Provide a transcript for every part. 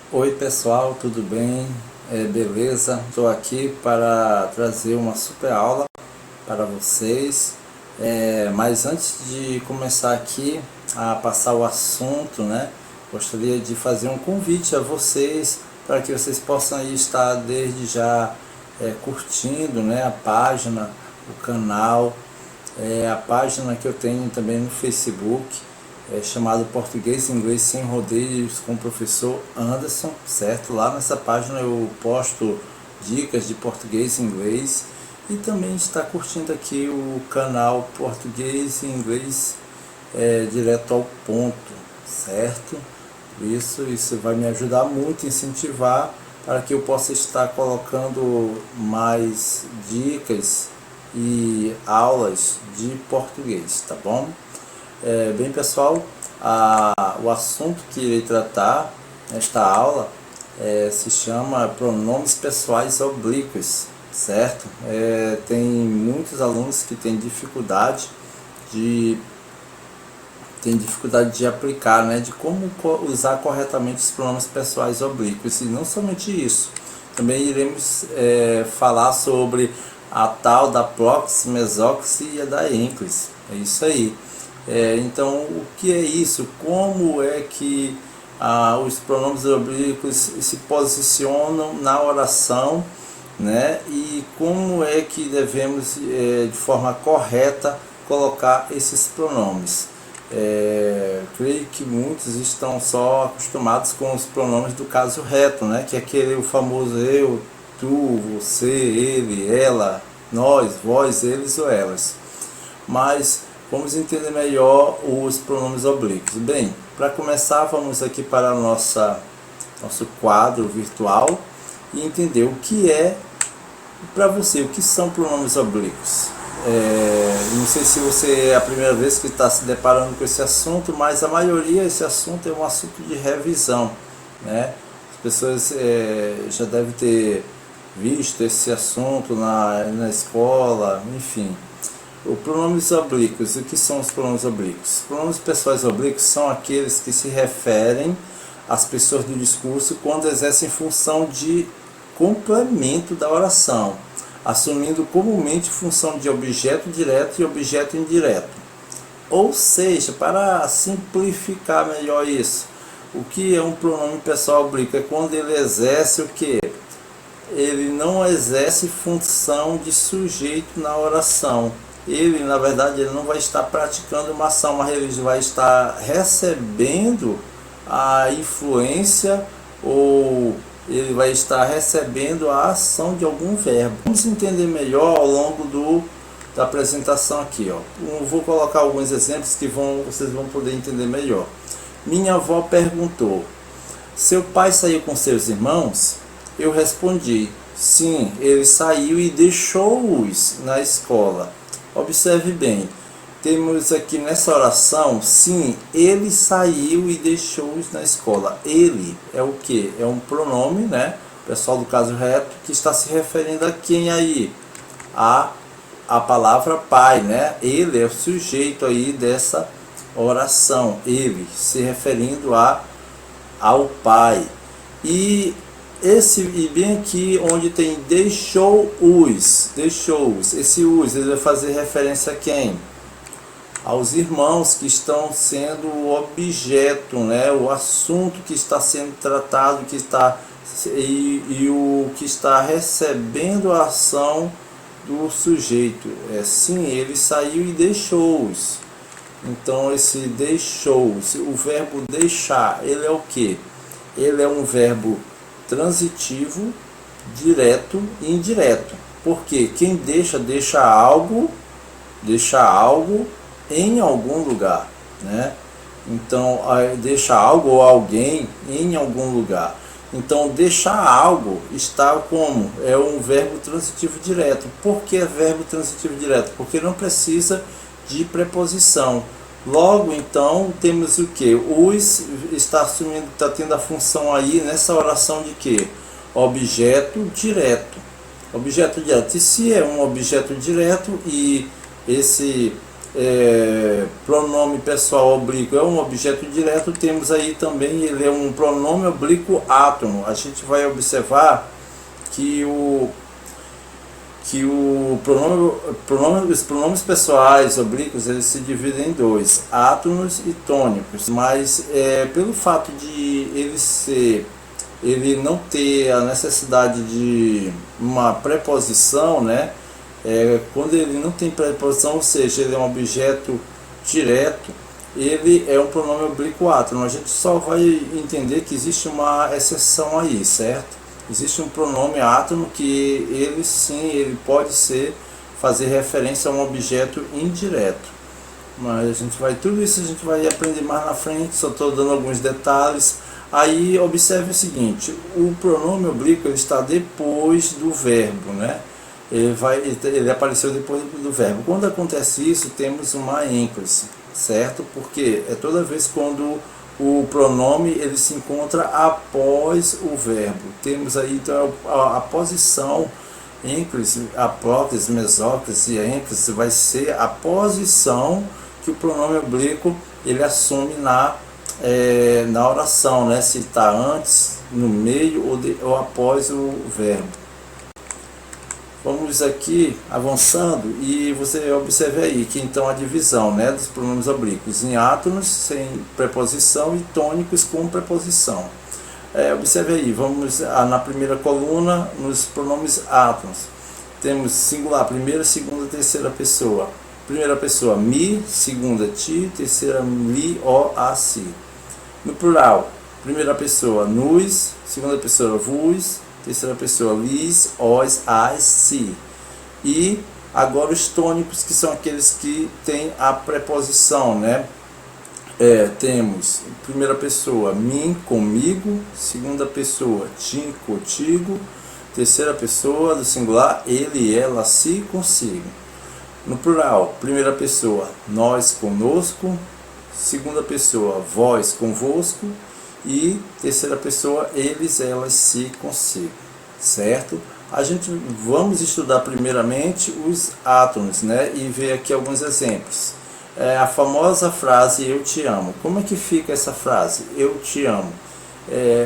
Oi pessoal, tudo bem? Beleza? Estou aqui para trazer uma super aula para vocês. Mas antes de começar aqui a passar o assunto, né? Gostaria de fazer um convite a vocês para que vocês possam aí estar desde já curtindo, né, a página, o canal, a página que eu tenho também no Facebook, chamado Português e Inglês Sem Rodeios com o professor Anderson, certo? Lá nessa página eu posto dicas de português e inglês, e também está curtindo aqui o canal Português e Inglês direto ao ponto, certo? Isso vai me ajudar muito a incentivar para que eu possa estar colocando mais dicas e aulas de português, tá bom? Bem pessoal, o assunto que irei tratar nesta aula se chama pronomes pessoais oblíquos, certo? Tem muitos alunos que têm dificuldade de aplicar, né, de como usar corretamente os pronomes pessoais oblíquos. E não somente isso, também iremos falar sobre a tal da prox, mesox e a da enclis. É isso aí. Então, o que é isso? Como é que os pronomes oblíquos se posicionam na oração, né? E como é que devemos, de forma correta, colocar esses pronomes? Creio que muitos estão só acostumados com os pronomes do caso reto, né? Que é aquele o famoso eu, tu, você, ele, ela, nós, vós, eles ou elas. Mas vamos entender melhor os pronomes oblíquos. Bem, para começar, vamos aqui para nosso quadro virtual e entender o que é para você, o que são pronomes oblíquos. Não sei se você é a primeira vez que está se deparando com esse assunto, mas a maioria esse assunto é um assunto de revisão, né? As pessoas já devem ter visto esse assunto na escola, enfim. Os pronomes oblíquos, o que são os pronomes oblíquos? Os pronomes pessoais oblíquos são aqueles que se referem às pessoas do discurso quando exercem função de complemento da oração, assumindo comumente função de objeto direto e objeto indireto. Ou seja, para simplificar melhor isso, o que é um pronome pessoal oblíquo? É quando ele exerce o quê? Ele não exerce função de sujeito na oração. Ele, na verdade, ele não vai estar praticando uma ação, mas ele vai estar recebendo a influência, ou ele vai estar recebendo a ação de algum verbo. Vamos entender melhor ao longo da apresentação aqui, ó. Eu vou colocar alguns exemplos que vocês vão poder entender melhor. Minha avó perguntou: seu pai saiu com seus irmãos? Eu respondi: sim, ele saiu e deixou-os na escola. Observe bem, temos aqui nessa oração, sim, ele saiu e deixou-os na escola. Ele é o que? É um pronome, né? Pessoal do caso reto, que está se referindo a quem aí? A palavra pai, né? Ele é o sujeito aí dessa oração. Ele, se referindo ao pai. E bem aqui onde tem deixou-os, esse os, ele vai fazer referência a quem? Aos irmãos que estão sendo o objeto, né? O assunto que está sendo tratado, e o que está recebendo a ação do sujeito. Sim, ele saiu e deixou-os. Então esse deixou-os, o verbo deixar, ele é o que? Ele é um verbo transitivo, direto e indireto. Porque quem deixa algo em algum lugar, né? Então, deixa algo ou alguém em algum lugar. Então, deixar algo está como? É um verbo transitivo direto. Por que é verbo transitivo direto? Porque não precisa de preposição. Logo, então, temos o que? Os está assumindo, está tendo a função aí nessa oração de que? Objeto direto. Objeto direto. E se é um objeto direto e pronome pessoal oblíquo é um objeto direto, temos aí também, ele é um pronome oblíquo átono. A gente vai observar que os pronomes pessoais oblíquos, eles se dividem em dois, átonos e tônicos, mas pelo fato de ele não ter a necessidade de uma preposição, né? Quando ele não tem preposição, ou seja, ele é um objeto direto, ele é um pronome oblíquo átono. A gente só vai entender que existe uma exceção aí, certo? Existe um pronome átono que ele sim, ele pode fazer referência a um objeto indireto. Mas a gente vai, tudo isso a gente vai aprender mais na frente, só estou dando alguns detalhes. Aí observe o seguinte, o pronome oblíquo ele está depois do verbo, né? Ele apareceu depois do verbo. Quando acontece isso, temos uma ênclise, certo? Porque é toda vez quando o pronome ele se encontra após o verbo. Temos aí então a posição ênclise, apóclise, mesóclise e ênclise vai ser a posição que o pronome oblíquo ele assume na oração, né? Se está antes, no meio ou após o verbo. Vamos aqui avançando e você observe aí que então a divisão, né, dos pronomes oblíquos em átonos sem preposição e tônicos com preposição. Observe aí, vamos na primeira coluna nos pronomes átonos. Temos singular, primeira, segunda, terceira pessoa. Primeira pessoa, mi, segunda, ti, terceira, li, o, a, si. No plural, primeira pessoa, nus, segunda pessoa, vos, terceira pessoa, lis, os, as, si. E agora os tônicos, que são aqueles que têm a preposição, né? Temos primeira pessoa, mim, comigo, segunda pessoa, tim, contigo, terceira pessoa do singular, ele, ela, si, consigo. No plural, primeira pessoa, nós, conosco, segunda pessoa, vós, convosco, e terceira pessoa, eles, elas, si, consigo, certo? Vamos estudar primeiramente os átonos, né? E ver aqui alguns exemplos. A famosa frase eu te amo. Como é que fica essa frase? Eu te amo.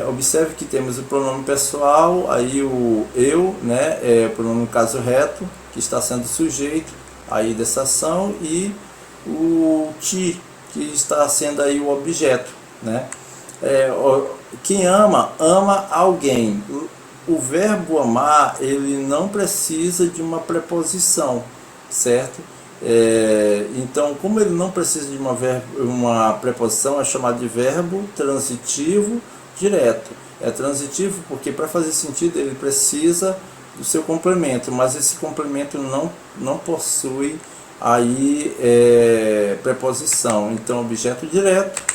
Observe que temos o pronome pessoal, aí o eu, né? Pronome caso reto, que está sendo sujeito aí dessa ação, e o ti, que está sendo aí o objeto, né? Quem ama, ama alguém. O verbo amar, ele não precisa de uma preposição, certo? Então, como ele não precisa de uma preposição, é chamado de verbo transitivo direto. É transitivo porque, para fazer sentido, ele precisa do seu complemento, mas esse complemento não possui aí preposição. Então, objeto direto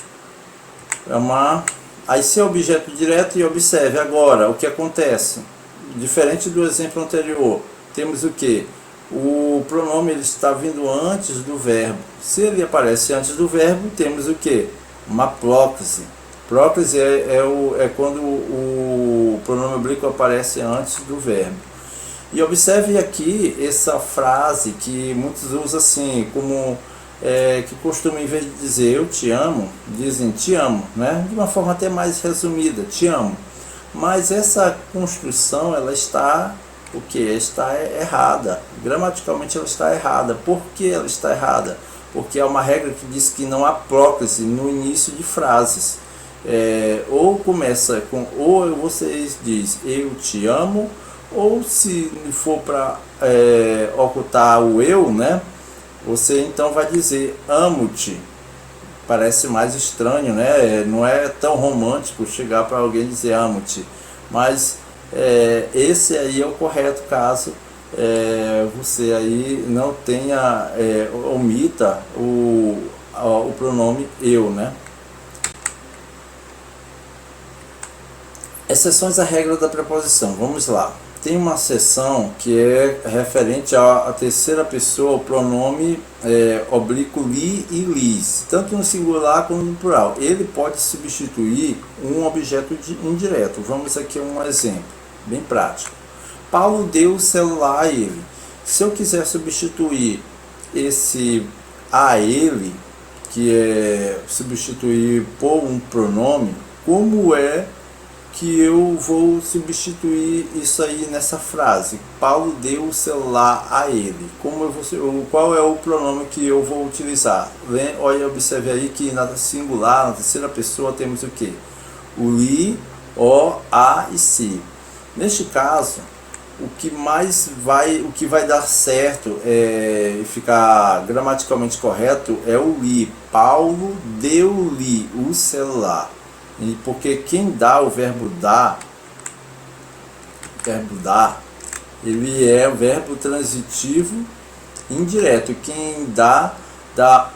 amar. Aí se é objeto direto, e observe agora o que acontece. Diferente do exemplo anterior, temos o que? O pronome ele está vindo antes do verbo. Se ele aparece antes do verbo, temos o que? Uma próclise. Próclise é quando o pronome oblíquo aparece antes do verbo. E observe aqui essa frase que muitos usam assim, como que costumam, em vez de dizer eu te amo, dizem te amo, né? De uma forma até mais resumida, te amo. Mas essa construção, ela está está errada. Gramaticalmente ela está errada. Por que ela está errada? Porque é uma regra que diz que não há próclise no início de frases. Ou começa com ou você diz eu te amo, ou se for para ocultar o eu, né? Você então vai dizer amo-te. Parece mais estranho, né? Não é tão romântico chegar para alguém e dizer amo-te. Mas esse aí é o correto caso você aí não tenha, omita o pronome eu, né? Exceções à regra da preposição. Vamos lá. Tem uma seção que é referente à terceira pessoa, o pronome oblíquo li e lis, tanto no singular como no plural. Ele pode substituir um objeto indireto. Vamos aqui a um exemplo bem prático. Paulo deu o celular a ele. Se eu quiser substituir esse a ele, que é substituir por um pronome, como é que eu vou substituir isso aí nessa frase? Paulo deu o celular a ele. Qual é o pronome que eu vou utilizar? Olha, observe aí que na singular, na terceira pessoa, temos o que? O li, o, a e si. Neste caso, o que vai dar certo e ficar gramaticalmente correto é o li. Paulo deu-lhe o celular. Porque quem dá o verbo dar, ele é o verbo transitivo indireto. Quem dá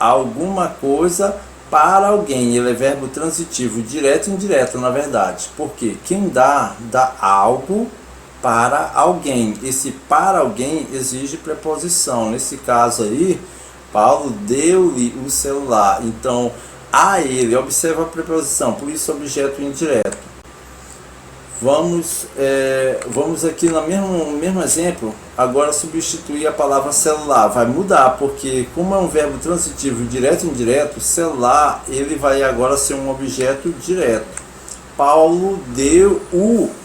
alguma coisa para alguém. Ele é verbo transitivo direto e indireto, na verdade. Porque quem dá algo para alguém. Esse para alguém exige preposição. Nesse caso aí, Paulo deu-lhe o celular. Então, a ele, observa a preposição, por isso objeto indireto. Vamos aqui no mesmo exemplo, agora substituir a palavra celular. Vai mudar, porque como é um verbo transitivo direto e indireto, celular, ele vai agora ser um objeto direto. Paulo deu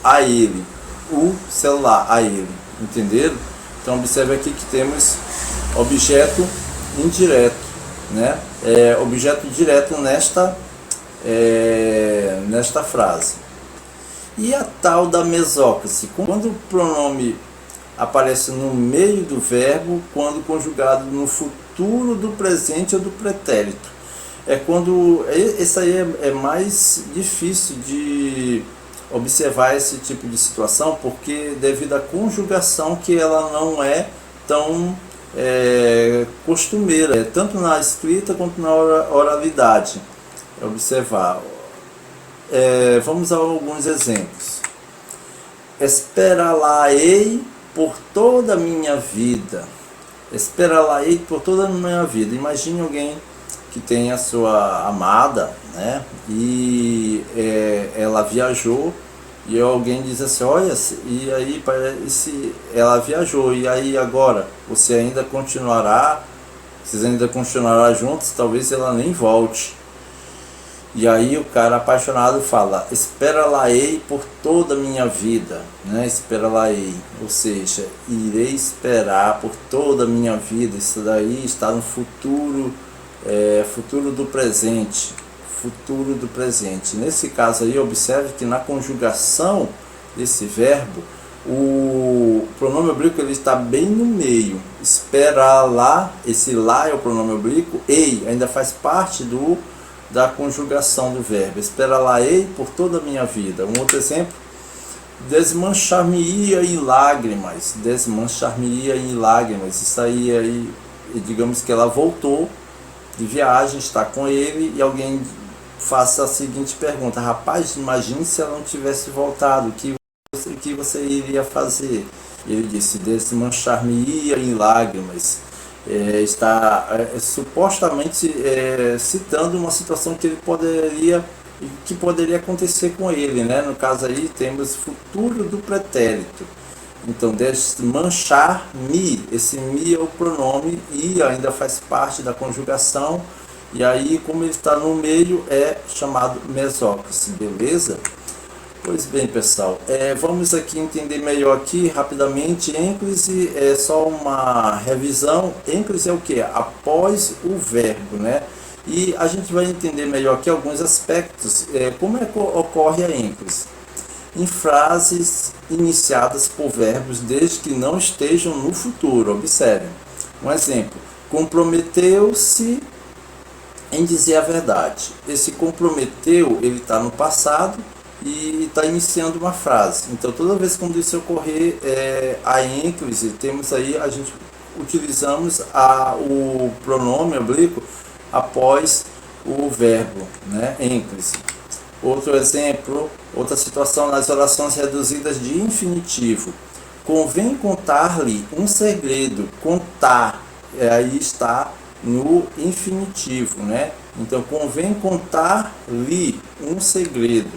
a ele, o celular a ele, entenderam? Então observe aqui que temos objeto indireto, né? Objeto direto nesta frase. E a tal da mesóclise, quando o pronome aparece no meio do verbo, quando conjugado no futuro do presente ou do pretérito. Esse aí é mais difícil de observar esse tipo de situação, porque devido à conjugação que ela não é tão costumeira, tanto na escrita quanto na oralidade. Observar. Vamos a alguns exemplos. Esperá-la-ei por toda a minha vida. Esperá-la-ei por toda a minha vida. Imagine alguém que tem a sua amada, né? E ela viajou. E alguém diz assim, olha, e aí ela viajou, e aí agora vocês ainda continuarão juntos, talvez ela nem volte. E aí o cara apaixonado fala, espera-la-ei por toda a minha vida, né? Espera-la-ei, ou seja, irei esperar por toda a minha vida. Isso daí está no futuro, futuro do presente. Futuro do presente. Nesse caso aí, observe que na conjugação desse verbo, o pronome oblíquo ele está bem no meio. Espera lá, esse lá é o pronome oblíquo, ei ainda faz parte da conjugação do verbo. Espera lá, ei por toda a minha vida. Um outro exemplo, desmanchar-me-ia em lágrimas. Desmanchar-me-ia em lágrimas. Isso aí, digamos que ela voltou de viagem, está com ele e alguém faça a seguinte pergunta, rapaz, imagine se ela não tivesse voltado, o que você iria fazer? Ele disse, desmanchar-me-ia em lágrimas. Está supostamente citando uma situação que poderia acontecer com ele, né? No caso aí temos futuro do pretérito. Então, desmanchar-me, esse me é o pronome e ainda faz parte da conjugação. E aí, como ele está no meio, é chamado mesóclise, beleza? Pois bem, pessoal, vamos aqui entender melhor aqui, rapidamente. Ênclise é só uma revisão. Ênclise é o que? Após o verbo, né? E a gente vai entender melhor aqui alguns aspectos. Como é que ocorre a ênclise? Em frases iniciadas por verbos desde que não estejam no futuro. Observem. Um exemplo, comprometeu-se em dizer a verdade. Esse comprometeu, ele está no passado e está iniciando uma frase. Então, toda vez quando isso ocorrer, a ênclise, temos aí, a gente utilizamos o pronome oblíquo após o verbo, né? Ênclise. Outro exemplo, outra situação nas orações reduzidas de infinitivo. Convém contar-lhe um segredo. Contar, aí está no infinitivo, né? Então, convém contar-lhe um segredo.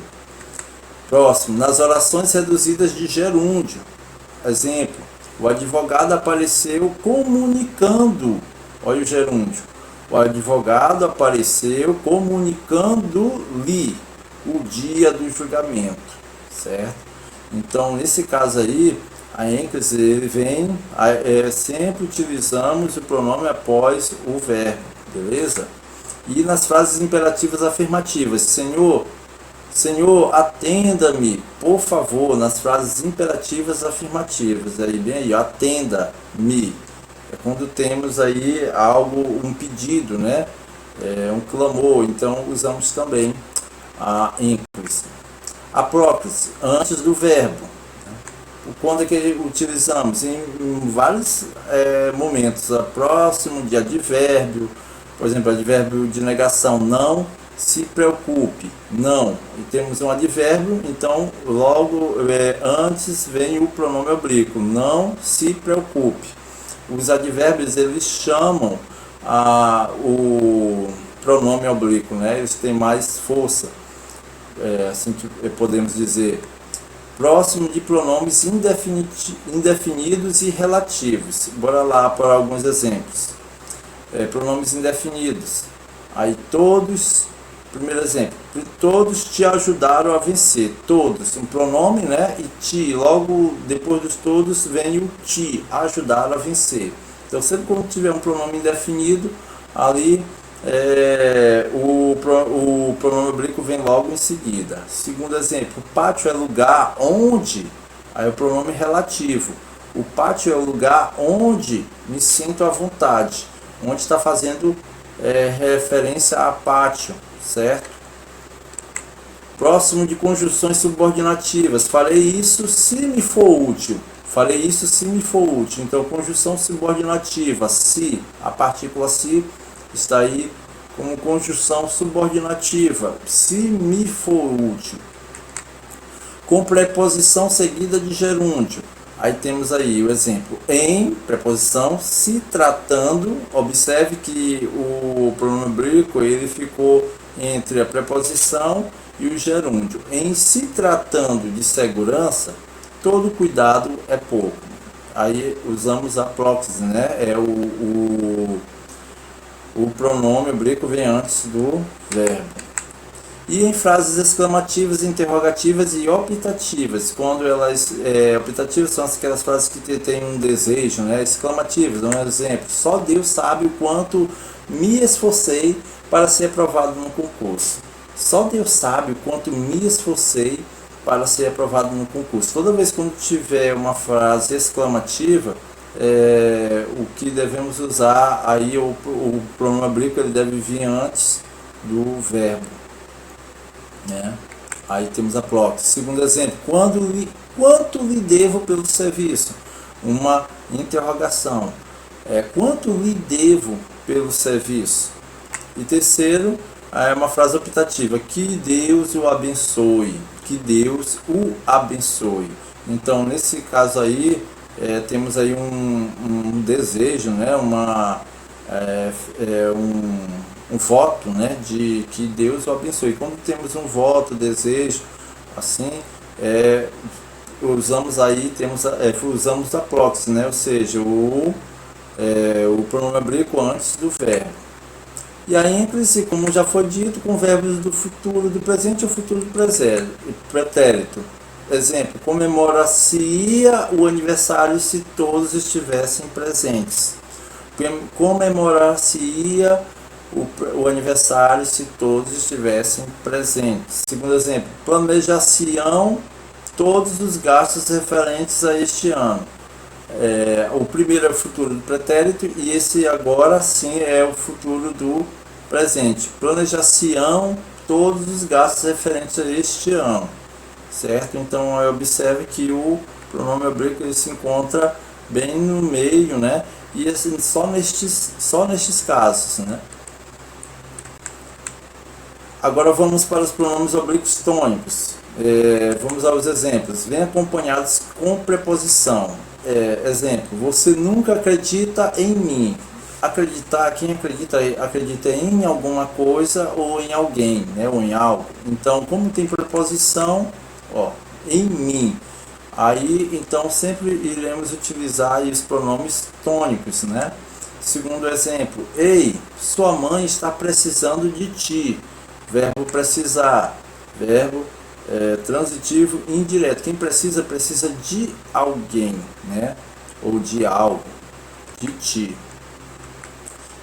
Próximo, nas orações reduzidas de gerúndio. Exemplo, o advogado apareceu comunicando, olha o gerúndio, O advogado apareceu comunicando-lhe o dia do julgamento, certo? Então, nesse caso aí, a ênclise ele vem, sempre utilizamos o pronome após o verbo, beleza? E nas frases imperativas afirmativas, Senhor, atenda-me, por favor, nas frases imperativas afirmativas, aí bem aí, atenda-me. É quando temos aí algo, um pedido, né? Um clamor, então usamos também a ênclise. A próclise, antes do verbo. Quando é que utilizamos? Em vários momentos. Próximo de advérbio, por exemplo, advérbio de negação, não se preocupe, não. E temos um advérbio, então logo antes vem o pronome oblíquo, não se preocupe. Os advérbios eles chamam o pronome oblíquo, né? Eles têm mais força, assim que podemos dizer. Próximo de pronomes indefinidos e relativos. Bora lá para alguns exemplos. Pronomes indefinidos. Aí todos, primeiro exemplo, todos te ajudaram a vencer. Todos, um pronome, né? E te, logo depois dos todos vem o te, ajudaram a vencer. Então sempre quando tiver um pronome indefinido, ali o pronome oblíquo vem logo em seguida. Segundo exemplo, o pátio é lugar onde, aí o pronome relativo. O pátio é o lugar onde me sinto à vontade, onde está fazendo referência a pátio, certo? Próximo de conjunções subordinativas, farei isso se me for útil. Farei isso se me for útil. Então, conjunção subordinativa, se, a partícula se está aí como conjunção subordinativa, se me for útil. Com preposição seguida de gerúndio. Aí temos aí o exemplo em, preposição, se tratando. Observe que o pronome oblíquo ele ficou entre a preposição e o gerúndio. Em se tratando de segurança, todo cuidado é pouco. Aí usamos a próclise, né? O pronome oblíquo vem antes do verbo. E em frases exclamativas, interrogativas e optativas, quando elas, optativas são aquelas frases que têm um desejo, né? Exclamativas, um exemplo, só Deus sabe o quanto me esforcei para ser aprovado no concurso. Só Deus sabe o quanto me esforcei para ser aprovado no concurso. Toda vez que tiver uma frase exclamativa, o que devemos usar aí, o pronome oblíquo ele deve vir antes do verbo. Né? Aí temos a próclise. Segundo exemplo, quanto lhe devo pelo serviço? Uma interrogação. Quanto lhe devo pelo serviço? E terceiro, é uma frase optativa. Que Deus o abençoe. Que Deus o abençoe. Então, nesse caso aí, temos aí um desejo, né? Um voto, né, de que Deus o abençoe. Quando temos um voto, desejo, assim, usamos a próclise, né, ou seja, o pronome oblíquo antes do verbo. E a ênclise, como já foi dito, com verbos do futuro, do presente ou futuro do pretérito. Exemplo, comemora-se-ia o aniversário se todos estivessem presentes. Comemorar-se-ia o aniversário se todos estivessem presentes. Segundo exemplo, planejar-se-ão todos os gastos referentes a este ano. O primeiro é o futuro do pretérito e esse agora sim é o futuro do presente. Planejar-se-ão todos os gastos referentes a este ano, certo? Então observe que o pronome oblíquo ele se encontra bem no meio, né? E assim, só nestes casos, né? Agora vamos para os pronomes oblíquos tônicos. Vamos aos exemplos. Vem acompanhados com preposição. Exemplo, você nunca acredita em mim. Acreditar, quem acredita em alguma coisa ou em alguém, né? Ou em algo. Então, como tem preposição, em mim. Aí, então, sempre iremos utilizar os pronomes tônicos, né? Segundo exemplo, ei, sua mãe está precisando de ti. Verbo precisar, verbo transitivo indireto. Quem precisa, precisa de alguém, né? Ou de algo, de ti.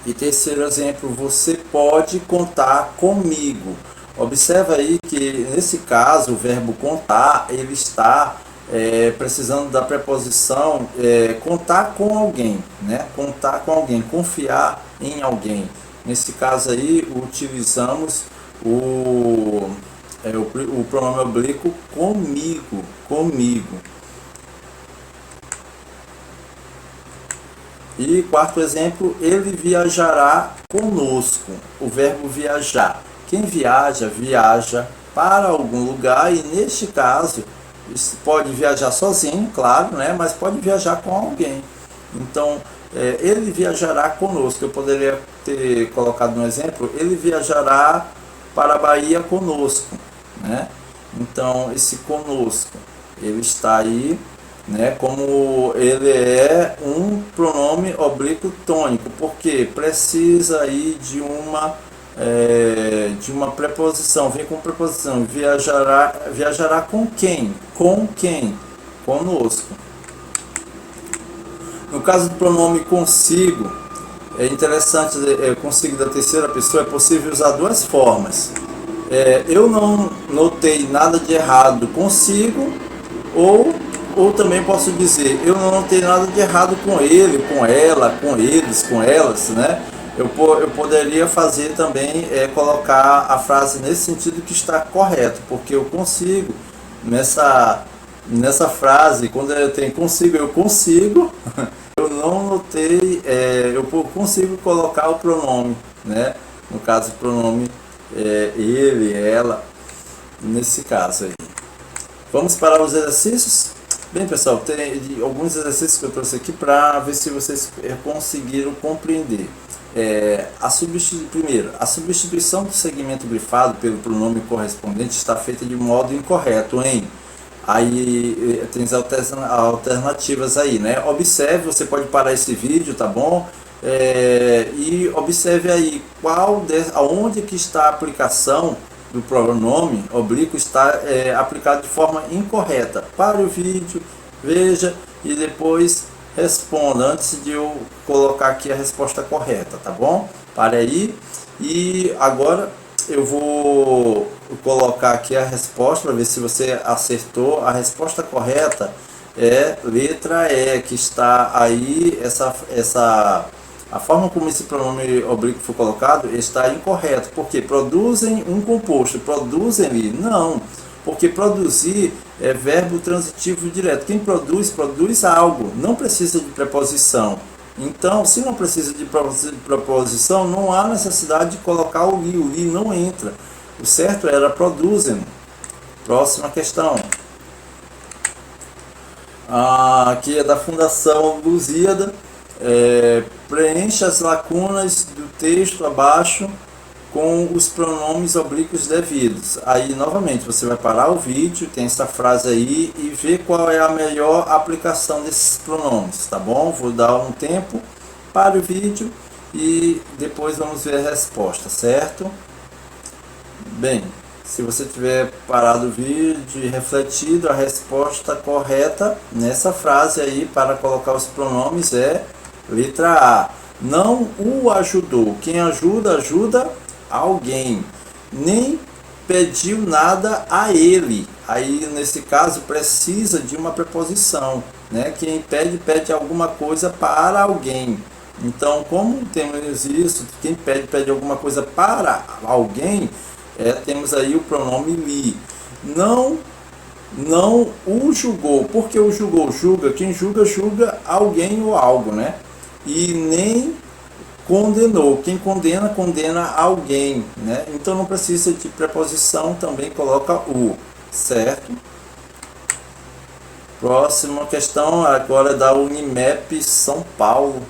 E terceiro exemplo, você pode contar comigo. Observa aí que nesse caso o verbo contar, ele está precisando da preposição contar com alguém, né? Contar com alguém, confiar em alguém. Nesse caso aí utilizamos o pronome oblíquo comigo, comigo. E quarto exemplo, ele viajará conosco. O verbo viajar. Quem viaja, viaja para algum lugar e neste caso pode viajar sozinho, claro, né? Mas pode viajar com alguém. Então, ele viajará conosco. Eu poderia ter colocado um exemplo, ele viajará para a Bahia conosco, né? Então, esse conosco, ele está aí, né, como ele é um pronome oblíquo tônico, porque precisa aí de uma preposição, vem com preposição, viajará com quem? Com quem? Conosco. No caso do pronome consigo, é interessante, consigo da terceira pessoa, é possível usar duas formas. Eu não notei nada de errado consigo, ou também posso dizer, eu não notei nada de errado com ele, com ela, com eles, com elas, né? Eu poderia fazer também, colocar a frase nesse sentido que está correto, porque eu consigo, nessa frase, quando eu tenho consigo, eu consigo, eu não notei, eu consigo colocar o pronome, né? No caso, o pronome ele, ela, nesse caso aí. Vamos para os exercícios? Bem, pessoal, tem alguns exercícios que eu trouxe aqui para ver se vocês conseguiram compreender. Primeiro, a substituição do segmento grifado pelo pronome correspondente está feita de modo incorreto, hein? Aí tem as alternativas aí, né? Observe, você pode parar esse vídeo, tá bom? E observe aí aonde que está a aplicação do pronome oblíquo está aplicado de forma incorreta. Pare o vídeo, veja e depois responda antes de eu colocar aqui a resposta correta, tá bom? Pare aí e agora eu vou colocar aqui a resposta para ver se você acertou. A resposta correta é letra E, que está aí, a forma como esse pronome oblíquo foi colocado está incorreto, porque produzem um composto, produzem-lhe, não, porque produzir é verbo transitivo direto. Quem produz, produz algo, não precisa de preposição. Então, se não precisa de preposição, não há necessidade de colocar o li não entra. O certo era produzem. Próxima questão. Aqui é da Fundação Lusíada. Preencha as lacunas do texto abaixo com os pronomes oblíquos devidos. Aí novamente você vai parar o vídeo, tem essa frase aí e ver qual é a melhor aplicação desses pronomes, tá bom? Vou dar um tempo para o vídeo e depois vamos ver a resposta, certo? Bem, se você tiver parado o vídeo e refletido, a resposta correta nessa frase aí para colocar os pronomes é letra A. Não o ajudou. Quem ajuda, ajuda alguém. Nem pediu nada a ele. Aí, nesse caso, precisa de uma preposição, né? Quem pede, pede alguma coisa para alguém. Então, como temos isso, quem pede, pede alguma coisa para alguém, temos aí o pronome li. Não o julgou. Por que o julgou? Julga. Quem julga, julga alguém ou algo, né? E nem condenou. Quem condena, condena alguém, né? Então não precisa de preposição, também coloca o, certo? Próxima questão agora é da Unimep São Paulo.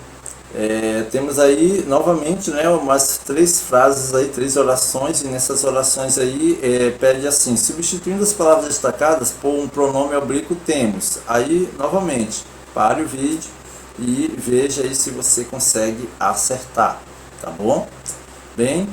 Temos aí novamente, né, umas 3 frases aí, 3 orações, e nessas orações aí pede assim: substituindo as palavras destacadas por um pronome oblíquo temos. Aí novamente, pare o vídeo e veja aí se você consegue acertar, tá bom? Bem,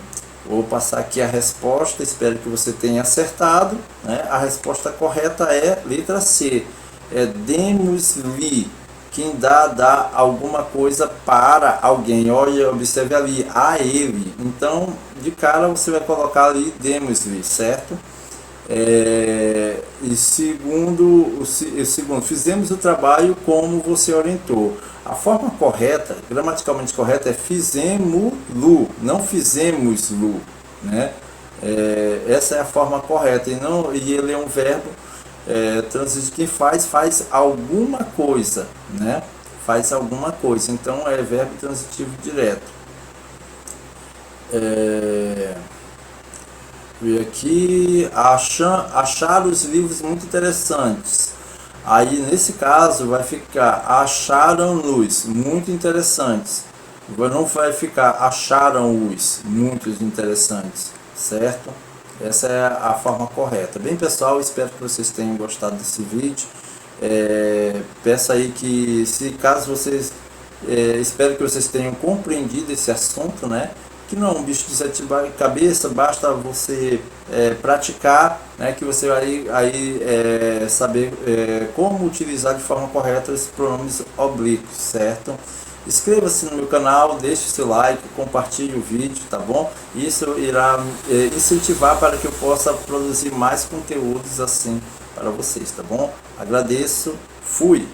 vou passar aqui a resposta, espero que você tenha acertado, né? A resposta correta é letra C, é demos-lhe, quem dá alguma coisa para alguém. Olha, observe ali, a ele. Então, de cara você vai colocar ali demos-lhe, certo? E segundo, fizemos o trabalho como você orientou. A forma correta, gramaticalmente correta, é fizemos-lo, não fizemos-lo, né? Essa é a forma correta, e ele é um verbo transitivo que faz alguma coisa, né? Faz alguma coisa, então é verbo transitivo direto. E aqui, achar os livros muito interessantes. Aí nesse caso vai ficar acharam-nos muito interessantes. Não vai ficar acharam-os muito interessantes, certo? Essa é a forma correta. Bem, pessoal, espero que vocês tenham gostado desse vídeo. Peço aí que, se caso vocês, espero que vocês tenham compreendido esse assunto, né? Que não é um bicho de sete cabeças, basta você praticar, né? Que você vai aí saber como utilizar de forma correta esses pronomes oblíquos, certo? Inscreva-se no meu canal, deixe seu like, compartilhe o vídeo, tá bom? Isso irá incentivar para que eu possa produzir mais conteúdos assim para vocês, tá bom? Agradeço, fui!